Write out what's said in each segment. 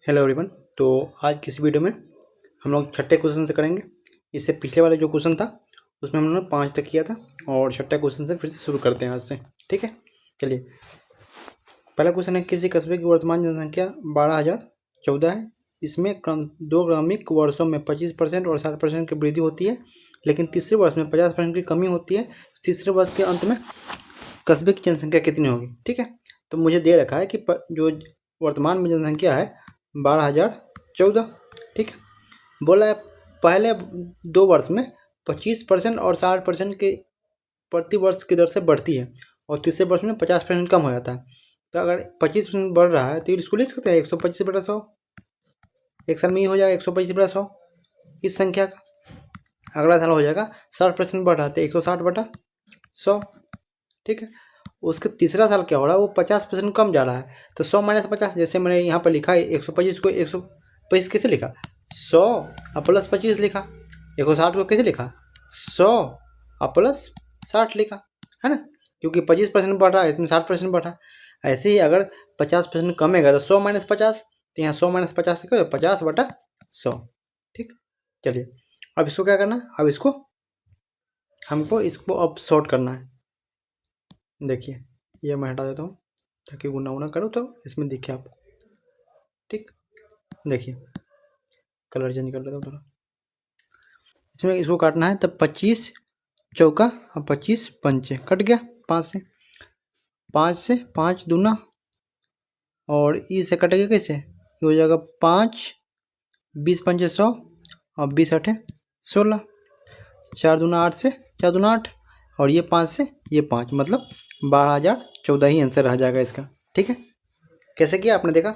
Hello everyone. तो आज किसी वीडियो में हम लोग छठे क्वेश्चन से करेंगे। इससे पिछले वाला जो क्वेश्चन था उसमें हम लोगों ने 5 तक किया था और छठे क्वेश्चन से फिर से शुरू करते हैं आज से। ठीक है, चलिए। पहला क्वेश्चन है, किसी कस्बे की वर्तमान जनसंख्या 12,014 है। इसमें दो क्रमिक वर्षों में 25% और 60% की वृद्धि होती है, लेकिन तीसरे वर्ष में 50% की कमी होती है। तीसरे वर्ष के अंत में कस्बे की जनसंख्या कितनी होगी? ठीक है, तो मुझे दे रखा है कि जो वर्तमान में जनसंख्या है 12,014। ठीक है, बोला है पहले 2 वर्ष में 25% और 60% के प्रति वर्ष की दर से बढ़ती है और तीसरे वर्ष में 50% कम हो जाता है। तो अगर 25% बढ़ रहा है तो इसको लिख सकते हैं 125/100। एक साल में ही हो जाएगा 125/100 इस संख्या का। अगला साल हो जाएगा 60% बढ़ रहा है तो 160/100। ठीक है, उसके तीसरा साल क्या हो रहा है, वो 50% कम जा रहा है तो 100 - 50। जैसे मैंने यहाँ पर लिखा है 125 को 125 कैसे लिखा, 100 प्लस 25 लिखा। 160 को कैसे लिखा, 100 प्लस 60 लिखा, है ना, क्योंकि 25% बढ़ रहा है इसमें 60% बढ़ रहा है। ऐसे ही अगर 50% कमेगा तो 100 - 50, तो यहाँ 100 - 50 से करो 50/100। ठीक, चलिए अब इसको क्या करना है, अब हमको इसको अब शॉर्ट करना है। देखिए ये मैं हटा देता हूँ ताकि गुना वुना करो तो इसमें दिखे आप। ठीक, देखिए कलर चेंज कर देता हूँ थोड़ा। इसमें इसको काटना है तब 25 चौका और 25 पंचे कट गया 5 से। 5 से 5 दूना और ई से कट गया कैसे, ये हो जाएगा 5, 20 पंचे 100 और 20 अठे 16। 4 दूना 8 से 4 दूना 8 और ये 5 से ये 5, मतलब 12,014 ही आंसर रह जाएगा इसका। ठीक है, कैसे किया आपने देखा।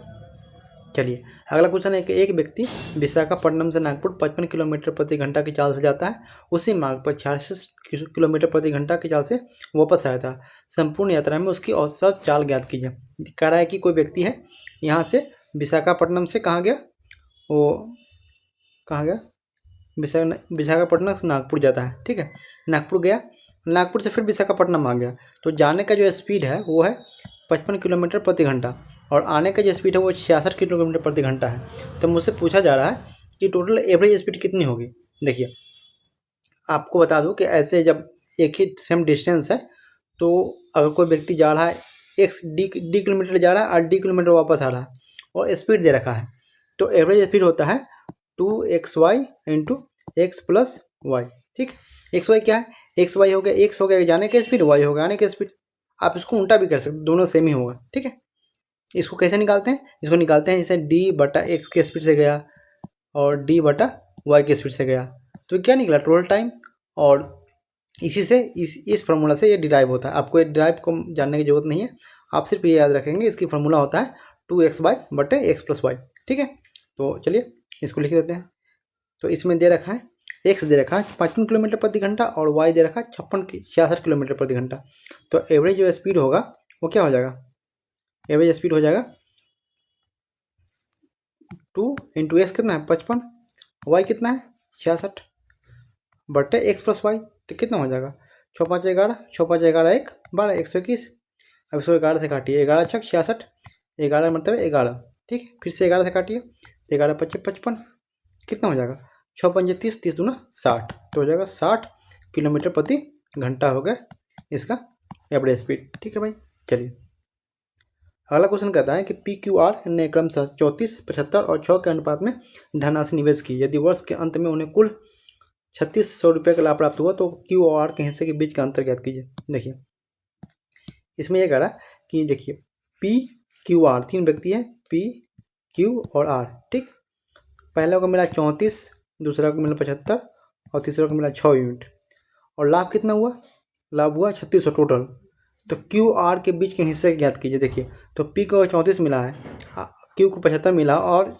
चलिए अगला क्वेश्चन है कि एक व्यक्ति विशाखापट्टनम से नागपुर 55 किलोमीटर प्रति घंटा की चाल से जाता है। उसी मार्ग पर 46 किलोमीटर प्रति घंटा की चाल से वापस आया था। संपूर्ण यात्रा में उसकी औसत चाल ज्ञात कीजिए। कह रहा है कि कोई व्यक्ति है यहाँ से विशाखापट्टनम से कहाँ गया, वो कहाँ गया, विशाखापट्टनम से नागपुर जाता है। ठीक है, नागपुर गया, नागपुर से फिर विशाखापट्टनम आ गया, तो जाने का जो स्पीड है वो है 55 किलोमीटर प्रति घंटा और आने का जो स्पीड है वो 66 किलोमीटर प्रति घंटा है। तो मुझसे पूछा जा रहा है कि टोटल एवरेज स्पीड कितनी होगी। देखिए आपको बता दूं कि ऐसे जब एक ही सेम डिस्टेंस है तो अगर कोई व्यक्ति जा रहा है डी किलोमीटर जा रहा है और डी किलोमीटर वापस आ रहा है और स्पीड दे रखा है, तो एवरेज स्पीड होता है 2xy into x plus y. ठीक, एक्स वाई क्या है, एक्स वाई हो गया, एक्स हो गया जाने का स्पीड, वाई हो गया आने का स्पीड। आप इसको उल्टा भी कर सकते, दोनों सेम ही होगा। ठीक है, इसको कैसे निकालते हैं, इसको निकालते हैं जैसे d/x के स्पीड से गया और d/y के स्पीड से गया, तो क्या निकला टोटल टाइम। और इसी से इस फार्मूला से ये डिराइव होता है। आपको ये डिराइव को जानने की जरूरत नहीं है, आप सिर्फ ये याद रखेंगे इसकी फार्मूला होता है 2xy/x + y। ठीक है, तो चलिए इसको लिख देते हैं। तो इसमें दे रखा है एक्स दे रखा है 55 किलोमीटर प्रति घंटा और वाई दे रखा है 66 किलोमीटर प्रति घंटा। तो एवरेज जो स्पीड होगा वो क्या हो जाएगा, एवरेज स्पीड हो जाएगा 2 × एक्स कितना है 55, वाई कितना है 66/x + y, तो कितना हो जाएगा 6 × 5 = 11, 6 × 5 = 11, 1 12, 121। अब इसको 11 से काटिए, 11 × 6 = 66, 11 मतलब 11। ठीक है, फिर से 11 से काटिए, 11 × 5 = 55, कितना हो जाएगा 6 × 5 = 30, 30 दूना 60, तो हो जाएगा 60 किलोमीटर प्रति घंटा हो गया इसका एवरेज स्पीड। ठीक है भाई, चलिए अगला क्वेश्चन कहता है कि PQR ने क्रमशः 34, 75 और 6 के अनुपात में धनराशि निवेश की। यदि वर्ष के अंत में उन्हें कुल 3600 रुपये का लाभ प्राप्त हुआ तो QR के हिस्से के बीच का अंतर ज्ञात कीजिए। देखिए इसमें यह कह रहा है कि देखिए PQR 3 व्यक्ति है, P, Q और R। ठीक, पहले को मिला 34, दूसरा को मिला 75 और तीसरा को मिला 6 यूनिट और लाभ कितना हुआ, लाभ हुआ 3600 टोटल। तो QR के बीच के हिस्से ज्ञात कीजिए। देखिए तो P को 34 मिला है, Q को 75 मिला और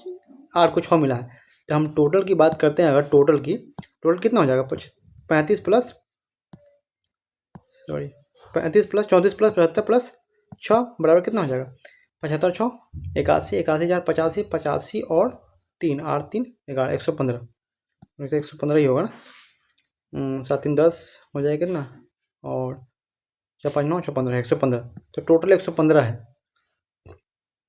R को 6 मिला है। तो हम टोटल की बात करते हैं, अगर टोटल कितना हो जाएगा 35 प्लस 34 प्लस 75 प्लस 6 बराबर कितना हो जाएगा 75 6 81, 81,000 85, 85 और 3 8 3 11 115, 115 ही होगा ना, 7 3 10 हो जाएगा कितना और 4 5 9 6 15 115, तो टोटल 115 है।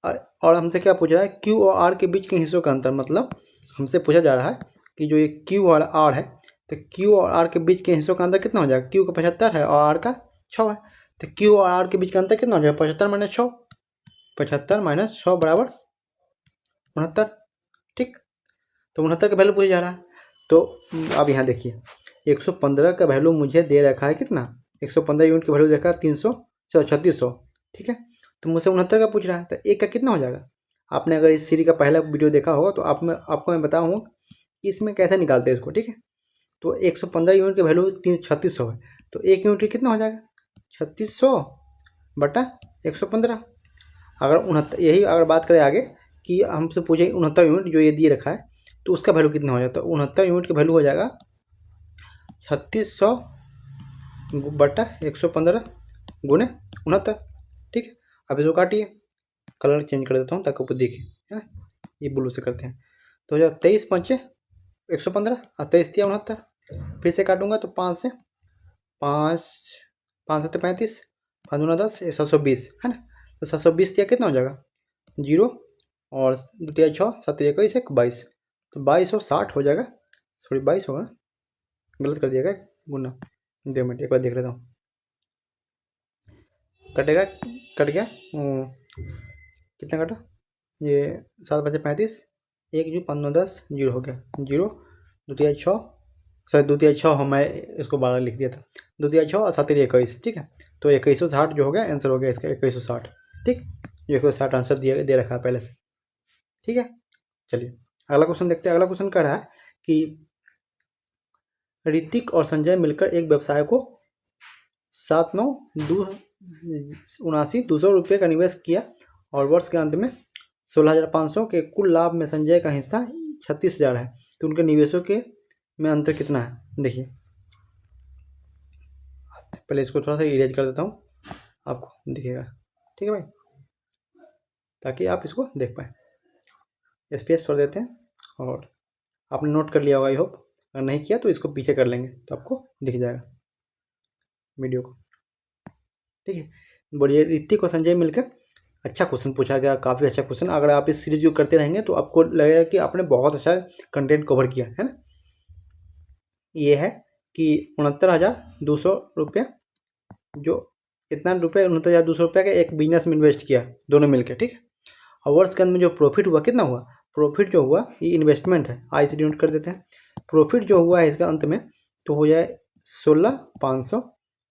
और हमसे क्या पूछ रहा है, क्यू और आर के बीच के हिस्सों का अंतर। मतलब हमसे पूछा जा रहा है कि जो ये क्यू और आर है, तो क्यू और आर के बीच के हिस्सों का अंतर कितना हो जाएगा। क्यू का 75 है और आर का 6 है, तो क्यू और आर के बीच का अंतर कितना हो जाएगा, 75 माइनस 6। 75 माइनस 100 बराबर 69। ठीक, तो 69 का वैल्यू पूछा जा रहा है। तो अब यहाँ देखिए 115 का वैल्यू मुझे दे रखा है कितना, 115 यूनिट का वैल्यू देखा 300 3600। ठीक है, तो मुझसे 69 का पूछ रहा है, तो एक का कितना हो जाएगा। आपने अगर इस सीरीज का पहला वीडियो देखा होगा तो आपको मैं बताऊँ कि इसमें कैसे निकालते हैं इसको। ठीक है, तो 115 यूनिट का वैल्यू 3600 है, तो एक यूनिट कितना हो जाएगा 3600 बटा 115। अगर 69, यही अगर बात करें आगे कि हमसे पूछे 69 यूनिट जो ये दिए रखा है, तो उसका वैल्यू कितना हो जाता है। 69 यूनिट का वैल्यू हो जाएगा 3600 बटा 115 गुने 69। ठीक है, अब इसको काटिए, कलर चेंज कर देता हूँ ताकि ऊपर दिखे, है ना, ये ब्लू से करते हैं। तो हो जाएगा 23 पंचे 115 और 23 दिया 69। फिर से काटूंगा तो 5 से 5 5 7 35 5 दूना 10 720, है ना। तो 720 दिया कितना हो जाएगा 0 और 2 6 7 21 1 22, तो 2260 हो जाएगा। सॉरी 22 होगा, गलत कर दिया गया गुना। 2 मिनट एक बार देख लेता हूँ, कटेगा, कट गया। कितना कटा, ये 7 5 35 1 जो 5 9 10 0 हो गया, 0 2 6 सर 2 6 मैं इसको 12 लिख दिया था, 2 6 और 7 21। ठीक है, तो 2160 जो हो गया आंसर हो गया इसका 2160। ठीक, ये 2160 आंसर दे रखा है पहले से। ठीक है, चलिए अगला क्वेश्चन देखते हैं। अगला क्वेश्चन कह रहा है कि ऋतिक और संजय मिलकर एक व्यवसाय को 279 रुपये का निवेश किया और वर्ष के अंत में 16,500 के कुल लाभ में संजय का हिस्सा 36,000 है, तो उनके निवेशों के में अंतर कितना है। देखिए पहले इसको थोड़ा सा इरेज कर देता हूँ, आपको दिखेगा। ठीक है भाई, ताकि आप इसको देख पाए। स्पेस छोड़ देते हैं और आपने नोट कर लिया होगा आई होप, अगर नहीं किया तो इसको पीछे कर लेंगे तो आपको दिख जाएगा वीडियो को। ठीक है, बोलिए ऋतिक और संजय मिलकर, अच्छा क्वेश्चन पूछा गया, काफ़ी अच्छा क्वेश्चन। अगर आप इस सीरीज को करते रहेंगे तो आपको लगेगा कि आपने बहुत अच्छा कंटेंट कवर किया है ना। ये है कि 69,200 रुपया, जो इतना रुपये 69,200 रुपये का एक बिजनेस में इन्वेस्ट किया दोनों मिलकर। ठीक है, और वर्ष के अंत में जो प्रॉफिट हुआ कितना हुआ, प्रॉफिट जो हुआ, ये इन्वेस्टमेंट है, आई से डिनोट कर देते हैं। प्रॉफिट जो हुआ है इसका अंत में तो हो जाए 16,500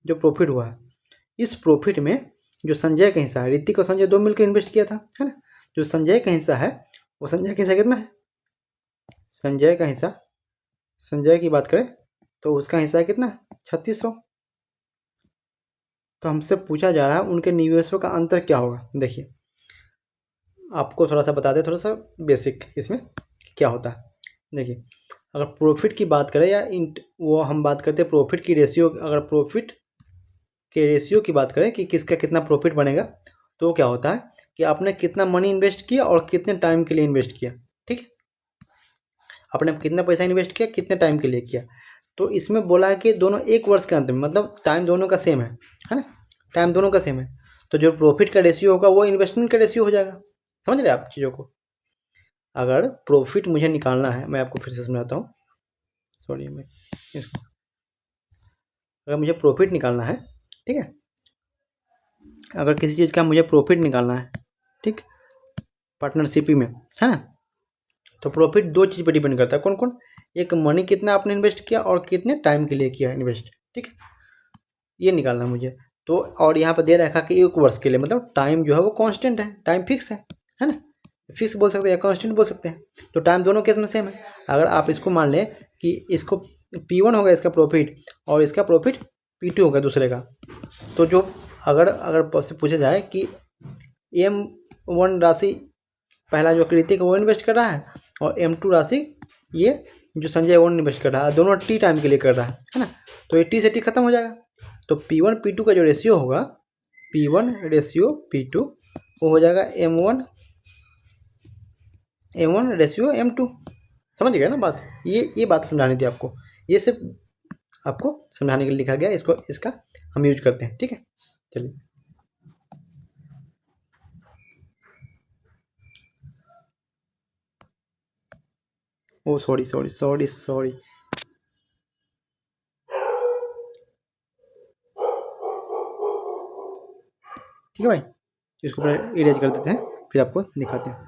जो प्रॉफिट हुआ है। इस प्रॉफिट में जो संजय का हिस्सा है, ऋतिक और संजय दो मिलकर इन्वेस्ट किया था, है ना, जो संजय का हिस्सा है वो संजय का हिस्सा कितना है, संजय का हिस्सा, संजय की बात करें तो उसका हिस्सा है कितना 3600। तो हमसे पूछा जा रहा है उनके निवेशों का अंतर क्या होगा। देखिए आपको थोड़ा सा बता दें, थोड़ा सा बेसिक इसमें क्या होता है। देखिए अगर प्रॉफिट की बात करें या वो हम बात करते हैं प्रॉफिट की रेशियो, अगर प्रॉफिट के रेशियो की बात करें कि किसका कितना प्रॉफिट बनेगा, तो क्या होता है कि आपने कितना मनी इन्वेस्ट किया और कितने टाइम के लिए इन्वेस्ट किया। ठीक है, आपने कितना पैसा इन्वेस्ट किया कितने टाइम के लिए किया। तो इसमें बोला है कि दोनों एक वर्ष के अंत में, मतलब टाइम दोनों का सेम है ना, टाइम दोनों का सेम है, तो जो प्रॉफिट का रेशियो होगा वो इन्वेस्टमेंट का रेशियो हो जाएगा। समझ रहे आप चीज़ों को। अगर प्रॉफिट मुझे निकालना है, मैं आपको फिर से समझाता हूँ, सॉरी मैं इसको, अगर मुझे प्रॉफिट निकालना है, ठीक है, अगर किसी चीज़ का मुझे प्रॉफिट निकालना है, ठीक, पार्टनरशिप में, है ना, तो प्रॉफिट दो चीज़ पर डिपेंड करता है। कौन कौन, एक मनी कितना आपने इन्वेस्ट किया और कितने टाइम के लिए किया इन्वेस्ट। ठीक है, ये निकालना है मुझे। तो और यहाँ पर दे रखा कि एक वर्ष के लिए, मतलब टाइम जो है वो कांस्टेंट है, टाइम फिक्स है ना, फिक्स बोल सकते हैं या कांस्टेंट बोल सकते हैं। तो टाइम दोनों केस में सेम है। अगर आप इसको मान लें कि इसको P1 होगा इसका प्रॉफिट और इसका प्रॉफिट P2 होगा दूसरे का, तो जो अगर से पूछा जाए कि M1 राशि पहला जो कृतिक वो इन्वेस्ट कर रहा है और M2 राशि ये जो संजय वो इन्वेस्ट कर रहा है, दोनों टी टाइम के लिए कर रहा है ना, तो ये टी से टी खत्म हो जाएगा। तो P1 P2 का जो रेशियो होगा, P1 रेशियो P2 वो हो जाएगा M1 रेशियो M2। समझ गया ना बात, ये बात समझानी थी आपको, ये सिर्फ आपको समझाने के लिए लिखा गया, इसको इसका हम यूज करते हैं। ठीक है, चलिए ओ सॉरी सॉरी सॉरी सॉरी। ठीक है भाई, इसको पूरा इरेज कर देते हैं, फिर आपको दिखाते हैं।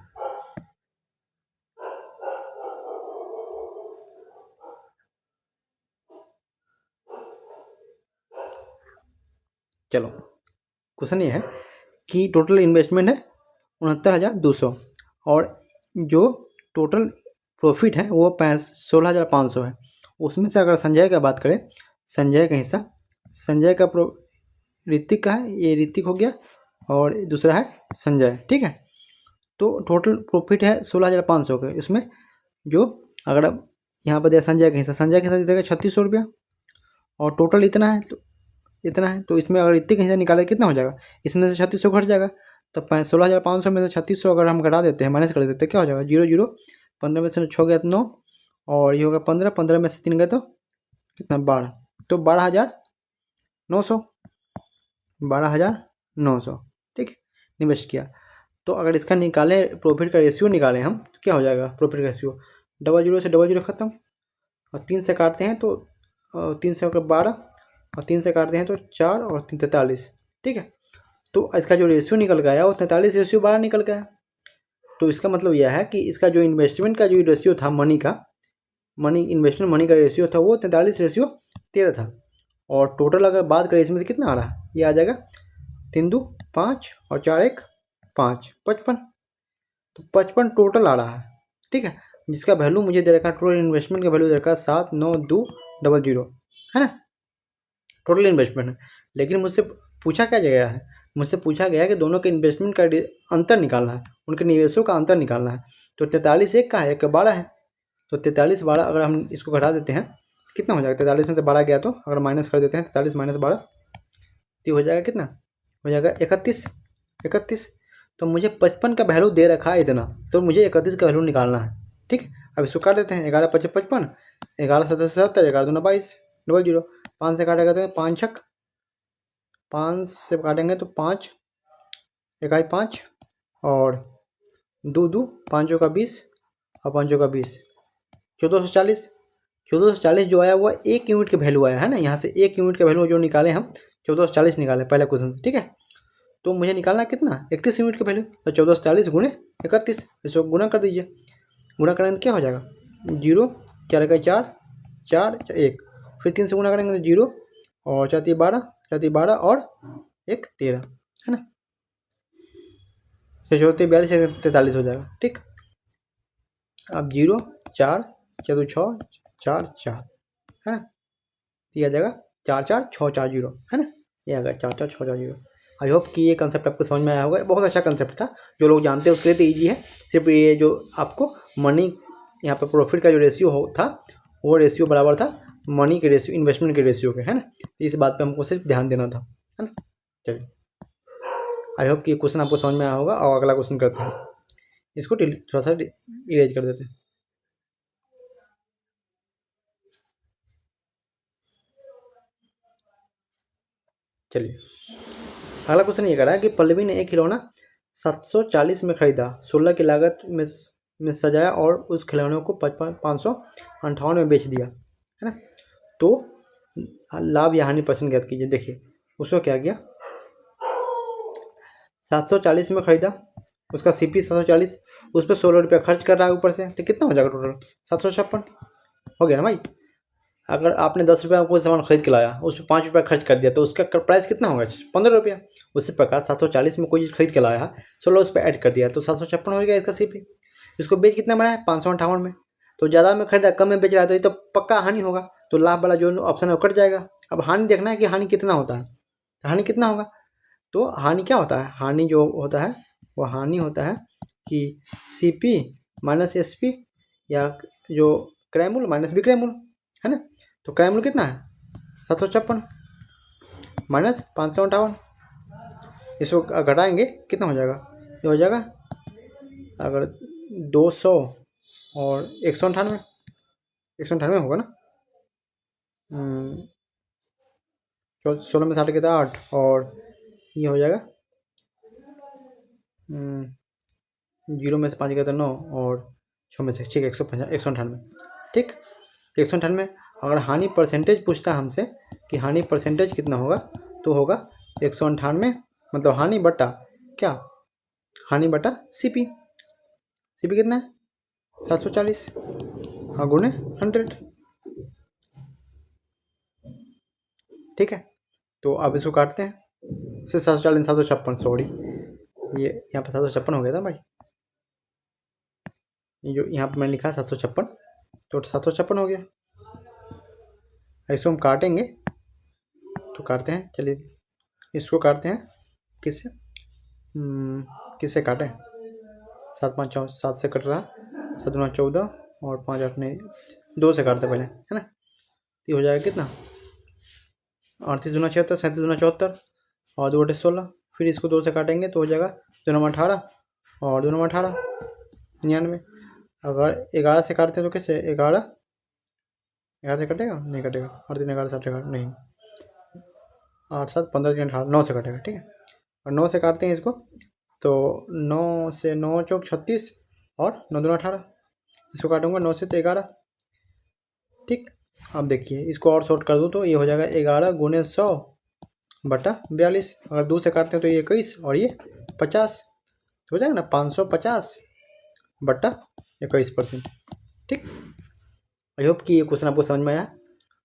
चलो, क्वेश्चन ये है कि टोटल इन्वेस्टमेंट है 69,200 और जो टोटल प्रॉफिट है वो 16,500 है। उसमें से अगर संजय का बात करें, संजय का हिस्सा, संजय का ऋतिक का है, ये ऋतिक हो गया और दूसरा है संजय। ठीक है, तो टोटल प्रॉफिट है 16,500 का। इसमें जो अगर आप यहाँ पर दिया संजय का हिस्सा, संजय के हिस्सा देगा 3600 रुपया और टोटल इतना है, तो इतना है, तो इसमें अगर ऋतिक का हिस्सा निकाले कितना हो जाएगा, इसमें से 3600 घट जाएगा। तो 16,500 में से 3600 अगर हम घटा देते हैं, माइनस कर देते हैं, क्या हो जाएगा, 0 0, 15 में से 6 गया तो 9 और ये होगा 15, 15 में से 3 गया तो कितना, 12, तो 12,900, 12,900। ठीक, इन्वेस्ट किया। तो अगर इसका निकाले प्रॉफिट का रेशियो निकालें हम, तो क्या हो जाएगा प्रॉफिट का रेशियो, 00 से 00 खत्म और 3 से काटते हैं तो 3 से होकर 12 और 3 से काटते हैं तो 4 और 3 43। ठीक है, तो इसका जो रेशियो निकल गया वो 43 रेशियो 12 निकल गया। तो इसका मतलब यह है कि इसका जो इन्वेस्टमेंट का जो रेशियो था मनी का, इन्वेस्टमेंट मनी का रेशियो था वो 43 रेशियो 13 था। और टोटल अगर बात करें इसमें तो कितना आ रहा है, ये आ जाएगा 3 2 5 और 4 1 5, 55। तो 55 टोटल आ रहा है। ठीक है, जिसका वैल्यू मुझे दे रखा है, टोटल इन्वेस्टमेंट का वैल्यू दे रखा है 79200, है ना, टोटल इन्वेस्टमेंट है। लेकिन मुझसे पूछा क्या गया है, मुझसे पूछा गया है कि दोनों के इन्वेस्टमेंट का अंतर निकालना है, उनके निवेशों का अंतर निकालना है। तो 43 एक का है, एक का 12 है, तो 43 12 अगर हम इसको घटा देते हैं कितना हो जाएगा, 43 में से 12 गया तो अगर माइनस कर देते हैं 43 माइनस 12 तो हो जाएगा कितना, हो जाएगा 31, 31। तो मुझे 55 का वैल्यू दे रखा है इतना, तो मुझे 31 का वैल्यू निकालना है। ठीक, अब इसको काट देते हैं, 11 5 55, 11 7 77, 11 2 22, 00, 5 से काटेगा तो 5 6, 5 से काटेंगे तो 5 1 5 और 2 2 5 का 20 और 5 का 20, 1440। 1440 जो आया वो 1 यूनिट का वैल्यू आया है ना, यहाँ से 1 यूनिट का वैल्यू जो निकाले हम 1440 निकाले पहला क्वेश्चन। ठीक है, तो मुझे निकालना कितना, 31 यूनिट का वैल्यू, तो 1440 गुणे 31, इसको गुना कर दीजिए। गुना करेंगे तो क्या हो जाएगा, 0 4 का 4 4 1, फिर 3 से गुना करेंगे तो 0 और 4 12, 4 12 और 1 13, है ना, 6 42 43 हो जाएगा। ठीक, अब 0 4 4 6 4 4, है ना, ये आ जाएगा 4 4 6 4 0, है ना, ये आ गया 4 4 6 4 0। आई होप कि ये कंसेप्ट आपको समझ में आया होगा। बहुत अच्छा कंसेप्ट था, जो लोग जानते हैं उसके लिए तो ईजी है। सिर्फ ये जो आपको मनी यहाँ पर प्रॉफिट का जो रेशियो था वो रेशियो बराबर था मनी के रेशियो, इन्वेस्टमेंट के रेशियो के, है ना, इस बात पे हमको सिर्फ ध्यान देना था, है ना। चलिए, आई होप कि क्वेश्चन आपको समझ में आया होगा। और अगला क्वेश्चन करते हैं, इसको थोड़ा सा इरेज कर देते हैं। चलिए, अगला क्वेश्चन ये कह रहा है कि पल्लवी ने एक खिलौना 740 में खरीदा, 16 की लागत में सजाया और उस खिलौने को 558 में बेच दिया, है ना। तो लाभ या हानि परसेंट ज्ञात कीजिए। देखिए उसको क्या किया, 740 में खरीदा, उसका CP 740, उस पर 16 रुपया खर्च कर रहा है ऊपर से, तो कितना हो जाएगा टोटल, 756 हो गया ना भाई। अगर आपने 10 रुपये में कोई सामान खरीद के लाया, उस पर 5 रुपया खर्च कर दिया, तो उसका प्राइस कितना होगा, 15 रुपया। उसी प्रकार 740 में कोई चीज़ खरीद के लाया, 16 उस पर ऐड कर दिया, तो 756 हो गया इसका CP। इसको बेच कितना में है, 558 में। तो ज़्यादा में खरीदा, कम में बेच रहा है, तो ये तो पक्का हानि होगा। तो लाभ वाला जो ऑप्शन है वो कट जाएगा। अब हानि देखना है कि हानि कितना होता है, हानि कितना होगा। तो हानि क्या होता है, हानि जो होता है वो हानि होता है कि CP माइनस SP या जो क्रय मूल्य माइनस विक्रय मूल्य, है ना। तो क्रय मूल्य कितना है, 756 माइनस 558, इसको घटाएंगे कितना हो जाएगा, ये हो जाएगा अगर 200 और 198, 198 होगा ना, 16 में 60 के 8 और ये हो जाएगा 0 में से 5 गया तो 9 और 6 में से, ठीक है, 198, ठीक। 198, अगर हानि परसेंटेज पूछता हमसे कि हानि परसेंटेज कितना होगा, तो होगा 198 मतलब हानि बटा क्या, हानि बटा सीपी। सीपी कितना है 740 और गुणे 100, ठीक है। तो अब इसको काटते हैं, से 740 756, सॉरी ये यहाँ पे 756 हो गया था भाई, जो यहाँ पे मैंने लिखा है 756, तो 756 हो गया। इसको हम काटेंगे, तो काटते हैं, चलिए इसको काटते हैं, किससे किससे काटें, 7 से कट रहा, 7 दूना 14 और 5 8 नहीं, 2 से काटते पहले, है ना। ये हो जाएगा कितना, 38 दूना 76, 37 दूना 74 और 2 16, फिर इसको 2 से काटेंगे तो हो जाएगा 2 9 18 और 2 9 18, 99। अगर 11 से काटते हैं तो कैसे, 11 से कटेगा, नहीं कटेगा, और 3 11 7 11 नहीं, 8 7 15 3 18, 9 से कटेगा, ठीक है। और 9 से काटते हैं इसको, तो 9 से 9 चौक 36 और 9 दूना 18, इसको काटूंगा 9 से तो 11, ठीक। अब देखिए इसको और शॉर्ट कर दूँ तो ये हो जाएगा 11 गुने 100 बटा 42, अगर 2 से काटते हैं तो ये 21 और ये 50, तो हो जाएगा ना 550 बटा 21%, ठीक। आई होप कि ये क्वेश्चन आपको समझ में आया।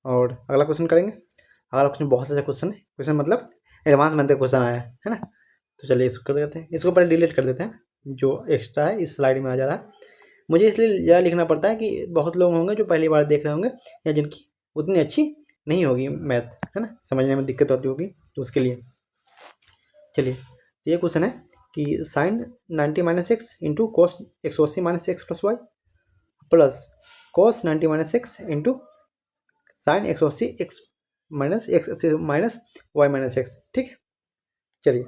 और अगला क्वेश्चन करेंगे। अगला क्वेश्चन बहुत अच्छा क्वेश्चन है, क्वेश्चन मतलब एडवांस में क्वेश्चन आया है ना। तो चलिए इसको कर देते हैं, इसको पहले डिलीट कर देते हैं, जो एक्स्ट्रा है इस स्लाइड में आ जा रहा है। मुझे इसलिए ज़्यादा लिखना पड़ता है कि बहुत लोग होंगे जो पहली बार देख रहे होंगे या जिनकी उतनी अच्छी नहीं होगी मैथ, है ना, समझने में दिक्कत होती होगी, तो उसके लिए चलिए ये क्वेश्चन है कि sine 90 minus x into cos 180 minus x plus y plus cos 90 minus x into sine 180 x minus y minus x, ठीक है। चलिए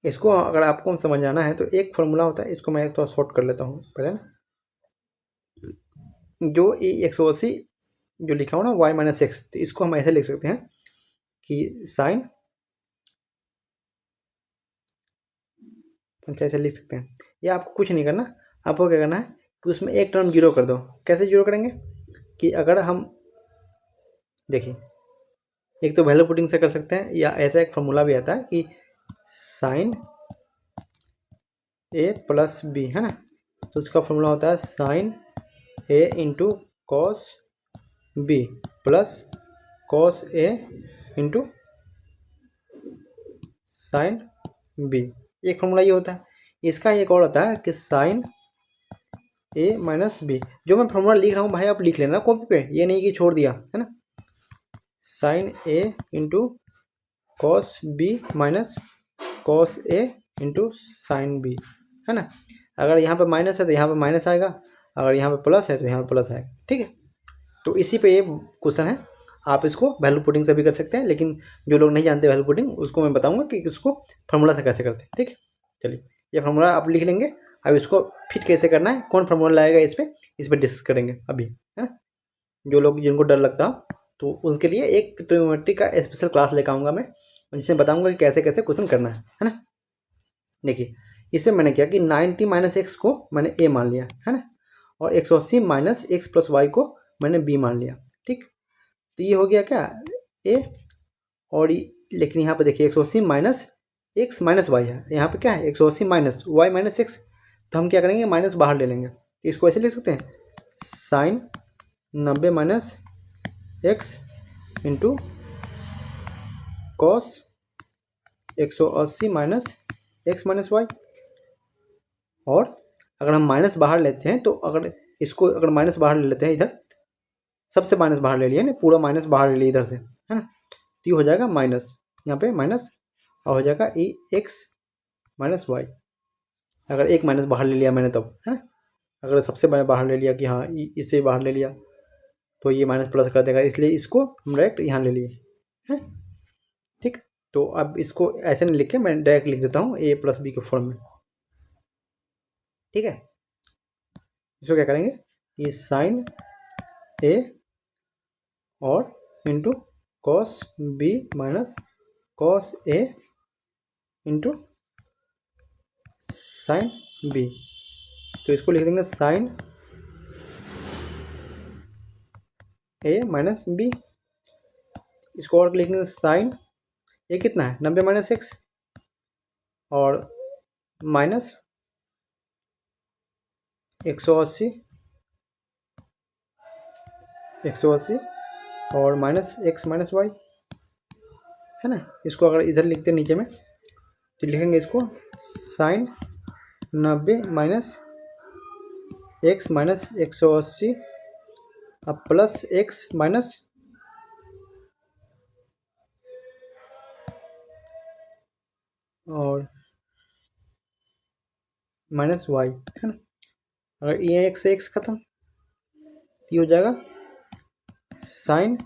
इसको अगर आपको समझाना है तो एक फॉर्मूला होता है, इसको मैं थोड़ा शॉर्ट कर लेता हूँ पहले ना, जो ये 180 जो लिखा हो ना वाई माइनस एक्स, तो इसको हम ऐसे लिख सकते हैं कि साइन, ऐसे लिख सकते हैं। ये आपको कुछ नहीं करना, आपको क्या करना है कि उसमें एक टर्म जीरो कर दो। कैसे जीरो करेंगे कि अगर हम देखिए, एक तो वैल्यू पुटिंग से कर सकते हैं, या ऐसा एक फॉर्मूला भी आता है कि साइन ए प्लस बी, है ना, तो उसका फॉर्मूला होता है sine A into cos B plus cos A into sine B, एक फॉर्मूला ये होता है। इसका एक और होता है कि साइन ए माइनस बी, जो मैं फॉर्मूला लिख रहा हूँ भाई आप लिख लेना कॉपी पे, ये नहीं कि छोड़ दिया, है ना। Sine A into cos B minus cos A into sine B, है ना। अगर यहाँ पे माइनस है तो यहाँ पे माइनस आएगा, अगर यहाँ पे प्लस है तो यहाँ पे प्लस आएगा, ठीक है। तो इसी पे ये क्वेश्चन है, आप इसको वैल्यू पुटिंग से भी कर सकते हैं, लेकिन जो लोग नहीं जानते वैल्यू पुटिंग उसको मैं बताऊंगा कि इसको फार्मूला से कैसे करते हैं, ठीक है। चलिए ये फार्मूला आप लिख लेंगे, अब इसको फिट कैसे करना है, कौन फार्मूला लाएगा इस पर डिस्कस करेंगे अभी, है ना। जो लोग जिनको डर लगता हो तो उसके लिए एक ट्रिग्नोमेट्री का स्पेशल क्लास लेकर आऊँगा मैं, जिसमें बताऊँगा कि कैसे कैसे क्वेश्चन करना है ना। देखिए इसमें मैंने क्या कि 90 माइनस एक्स को मैंने ए मान लिया, है ना, और 180 माइनस एक्स प्लस वाई को मैंने बी मान लिया, ठीक। तो ये हो गया क्या ए, और लेकिन यहाँ पे देखिए 180 माइनस एक्स माइनस वाई है, यहाँ पे क्या है 180 माइनस वाई माइनस एक्स, तो हम क्या करेंगे माइनस बाहर ले लेंगे, तो इसको ऐसे लिख सकते हैं sine 90 minus x into cos 180 minus x minus y. और अगर हम माइनस बाहर लेते हैं तो अगर इसको अगर माइनस बाहर ले लेते हैं, इधर सबसे माइनस बाहर ले लिया ना, पूरा माइनस बाहर ले लिया इधर से, है ना, तो ये हो जाएगा माइनस, यहाँ पे माइनस, और हो जाएगा ई एक्स माइनस वाई। अगर एक माइनस बाहर ले लिया मैंने तब, है ना, अगर सबसे बाहर ले लिया कि हाँ इससे बाहर ले लिया तो ये माइनस प्लस कर देगा, इसलिए इसको हम डायरेक्ट यहाँ ले लिए, है, ठीक। तो अब इसको ऐसे नहीं लिख के मैं डायरेक्ट लिख देता हूँ ए प्लस बी के फॉर्म में, ठीक है। इसको क्या करेंगे कि साइन ए और into cos B minus cos A into sine B, तो इसको लिख देंगे साइन ए माइनस बी। इसको और लिखेंगे साइन ए कितना है 90 माइनस एक्स और माइनस 180 और माइनस एक्स माइनस वाई है ना। इसको अगर इधर लिखते हैं नीचे में तो लिखेंगे इसको साइन 90 माइनस एक्स माइनस 180 अब प्लस एक्स माइनस और माइनस वाई है ना। अगर ये एक्स से एक्स खत्म ये हो जाएगा साइन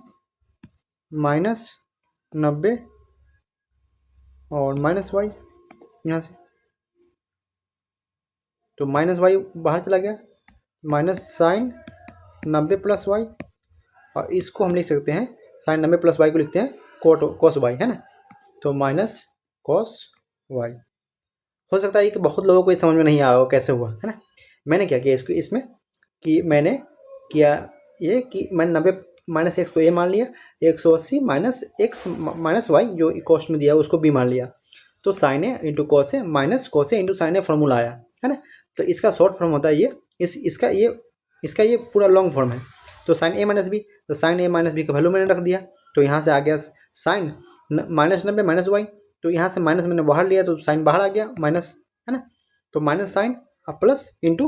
माइनस 90 और माइनस वाई यहाँ से, तो माइनस वाई बाहर चला गया, माइनस साइन 90 प्लस वाई और इसको हम लिख सकते हैं साइन 90 प्लस वाई को लिखते हैं कॉस वाई है ना। तो माइनस कॉस वाई। हो सकता है कि बहुत लोगों को ये समझ में नहीं आया हो कैसे हुआ है ना। मैंने क्या किया इसको इसमें कि मैंने किया ये कि मैंने 90 माइनस एक्स को ए मान लिया, 180 माइनस एक्स माइनस वाई जो कॉस्ट में दिया उसको बी मान लिया। तो sign A into cos A minus cos A into sign a formula आया है ना। तो इसका शॉर्ट फॉर्म होता है ये इसका ये पूरा लॉन्ग फॉर्म है। तो साइन ए माइनस बी, तो साइन ए माइनस बी का वैल्यू मैंने रख दिया। तो यहाँ से आ गया साइन माइनस 90 माइनस वाई, तो यहाँ से माइनस मैंने बाहर लिया तो साइन बाहर आ गया माइनस है ना। तो माइनस साइन अब प्लस इंटू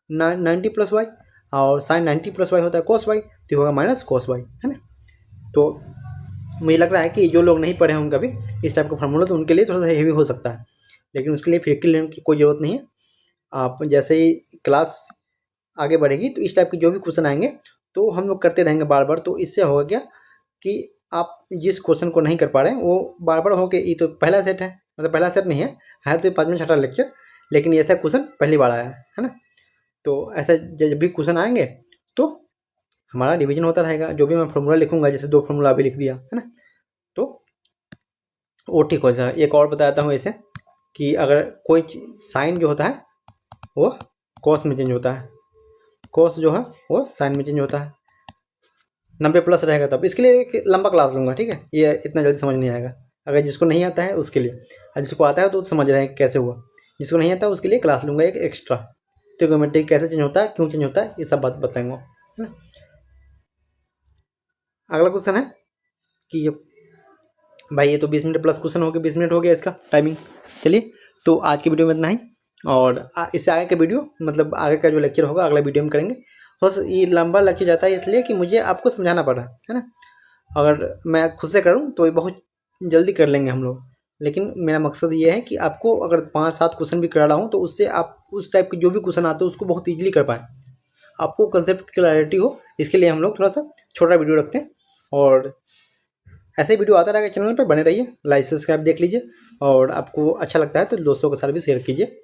90 प्लस वाई और साइन 90 प्लस वाई होता है कॉस वाई, तो होगा माइनस कॉस वाई है ना। तो मुझे लग रहा है कि जो लोग नहीं पढ़े होंगे कभी इस टाइप का फार्मूला तो उनके लिए थोड़ा सा हेवी हो सकता है, लेकिन उसके लिए फिर लेने की कोई ज़रूरत नहीं है। आप जैसे ही क्लास आगे बढ़ेगी तो इस टाइप के जो भी क्वेश्चन आएंगे तो हम लोग करते रहेंगे बार बार। तो इससे होगा क्या कि आप जिस क्वेश्चन को नहीं कर पा रहे हैं वो बार बार हो के, ये तो पहला सेट है, मतलब पहला सेट नहीं है तो 5वां 6वां लेक्चर, लेकिन ऐसा क्वेश्चन पहली बार आया है ना। तो ऐसा जब भी क्वेश्चन आएंगे तो हमारा रिवीजन होता रहेगा। जो भी मैं फार्मूला लिखूंगा, जैसे 2 फार्मूला अभी लिख दिया है ना, तो वो ठीक हो जाएगा। एक और बताता हूँ ऐसे कि अगर कोई साइन जो होता है वो कॉस में चेंज होता है, कॉस जो है वो साइन में चेंज होता है, 90 प्लस रहेगा तब। इसके लिए एक लंबा क्लास लूँगा, ठीक है, ये इतना जल्दी समझ नहीं आएगा। अगर जिसको नहीं आता है उसके लिए, और जिसको आता है तो समझ रहे हैं कैसे हुआ। जिसको नहीं आता है उसके लिए क्लास लूँगा एक एक्स्ट्रा, ट्रिग्नोमेट्री कैसे चेंज होता है, क्यों चेंज होता है, ये सब बात बताएंगे है ना। अगला क्वेश्चन है कि भाई ये तो 20 मिनट प्लस क्वेश्चन हो गया, 20 मिनट हो गया इसका टाइमिंग। चलिए तो आज की वीडियो में इतना ही, और इससे आगे का वीडियो मतलब आगे का जो लेक्चर होगा अगला वीडियो में करेंगे। बस ये लंबा लेक्चर जाता है इसलिए कि मुझे आपको समझाना पड़ रहा है ना। अगर मैं खुद से करूँ तो ये बहुत जल्दी कर लेंगे हम लोग, लेकिन मेरा मकसद ये है कि आपको अगर 5-7 क्वेश्चन भी करा रहा हूँ तो उससे आप उस टाइप के जो भी क्वेश्चन आते हैं उसको बहुत ईजिली कर पाएँ, आपको कंसेप्ट क्लैरिटी हो। इसके लिए हम लोग थोड़ा सा छोटा वीडियो रखते हैं, और ऐसे ही वीडियो आता रहेगा चैनल पर, बने रहिए, लाइक सब्सक्राइब देख लीजिए, और आपको अच्छा लगता है तो दोस्तों के साथ भी शेयर कीजिए।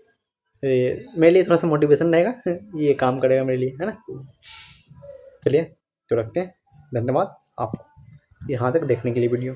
मेरे लिए थोड़ा सा मोटिवेशन रहेगा, ये काम करेगा मेरे लिए है ना। चलिए तो रखते हैं, धन्यवाद आपको यहाँ तक देखने के लिए वीडियो।